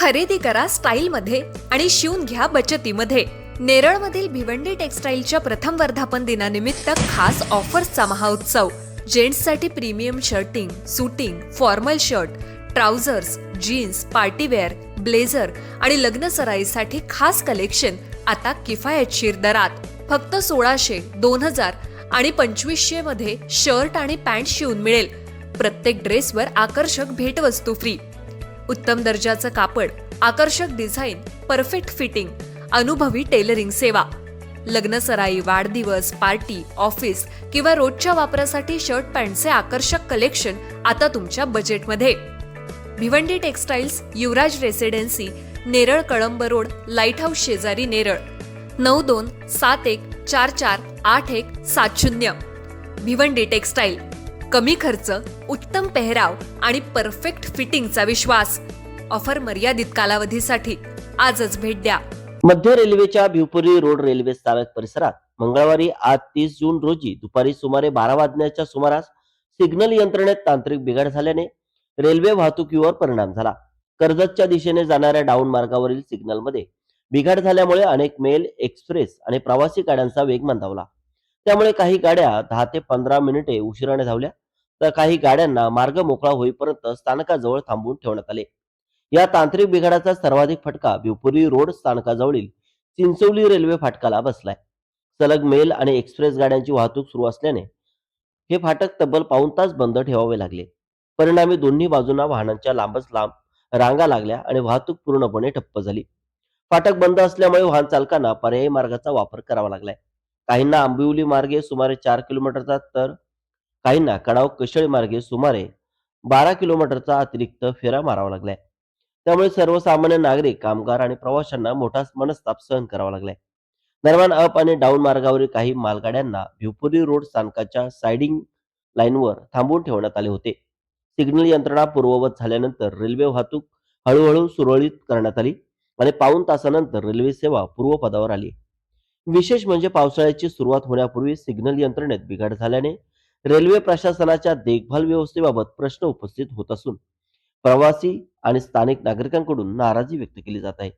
खरेदी करा स्टाईलमध्ये आणि शिवून घ्या बचतीमध्ये. नेरळमधील भिवंडी टेक्सटाईलच्या प्रथम वर्धापन दिनानिमित्त खास ऑफर्सचा महाउत्सव. जेंट्ससाठी premium shirting, suiting, formal shirt, trousers, jeans, partywear, blazer आणि लग्न सराईसाठी खास कलेक्शन आता किफायतशीर दरात. फक्त 1600, 2000 आणि 2500 मध्ये शर्ट आणि पॅन्ट शिवून मिळेल. प्रत्येक ड्रेसवर आकर्षक भेटवस्तू फ्री. उत्तम दर्जाचं कापड, आकर्षक डिझाईन, परफेक्ट फिटिंग, अनुभवी टेलरिंग सेवा. लग्न सराई, वाढदिवस, पार्टी, ऑफिस किंवा रोजच्या वापरासाठी शर्ट पॅन्टचे आकर्षक कलेक्शन आता तुमच्या बजेटमध्ये. Bhiwandi textiles, Yuvraj residency, Neral Kalamb road, light house शेजारी, नेरळ. 9271448170. भिवंडी टेक्सटाईल. कमी खर्च, उत्तम पेहराव आणि परफेक्ट फिटिंगचा विश्वास. ऑफर मर्यादित कालावधीसाठी. आजच भेट द्या. मध्य रेल्वेच्या भिवपुरी रोड रेल्वे स्थानक परिसरात मंगळवारी आज 30 जून रोजी दुपारी सुमारे 12 वाजण्याच्या सुमारास सिग्नल यंत्रणेत तांत्रिक बिघाड झाल्याने रेल्वे वाहतुकीवर परिणाम झाला. कर्जतच्या दिशेने जाणाऱ्या डाऊन मार्गावरील सिग्नलमध्ये बिघाड झाल्यामुळे अनेक मेल, एक्सप्रेस आणि प्रवासी गाड्यांचा वेग मंदावला. त्यामुळे काही गाड्या 10 ते 15 मिनिटे उशिराने धावल्या, तर काही गाड्यांना मार्ग मोकळा होईपर्यंत स्थानकाजवळ थांबवून ठेवण्यात आले. या तांत्रिक बिघाडाचा सर्वाधिक फटका भिवपुरी रोड स्थानकाजवळील चिंचोली रेल्वे फाटकाला बसलाय. सलग मेल आणि एक्सप्रेस गाड्यांची वाहतूक सुरू असल्याने हे फाटक तब्बल पाऊण तास बंद ठेवावे लागले. परिणामी दोन्ही बाजूंना वाहनांच्या लांबच लांब रांगा लागल्या आणि वाहतूक पूर्णपणे ठप्प झाली. फाटक बंद असल्यामुळे वाहन चालकांना पर्यायी मार्गाचा वापर करावा लागलाय. काहींना आंबिवली मार्गे सुमारे 4 किलोमीटरचा तर काहींना कडाव कशेळी मार्गे सुमारे 12 किलोमीटरचा अतिरिक्त फेरा मारावा लागलाय. त्यामुळे सर्वसामान्य नागरिक, कामगार आणि प्रवाशांना मोठा मनस्ताप सहन करावा लागलाय. दरम्यान अप आणि डाऊन मार्गावरील काही मालगाड्यांना भिवपुरी रोड स्थानकाच्या सायडिंग लाईनवर थांबवून ठेवण्यात आले होते. सिग्नल यंत्रणा पूर्ववत झाल्यानंतर रेल्वे वाहतूक हळूहळू सुरळीत करण्यात आली आणि पाऊण तासानंतर रेल्वे सेवा पूर्वपदावर आली. विशेष म्हणजे पावसाळ्याची सुरुवात होण्यापूर्वी सिग्नल यंत्रणेत बिघाड झाल्याने रेल्वे प्रशासनाच्या देखभाल व्यवस्थेबाबत प्रश्न उपस्थित होत असून प्रवासी आणि स्थानिक नागरिकांकडून नाराजी व्यक्त केली जात आहे.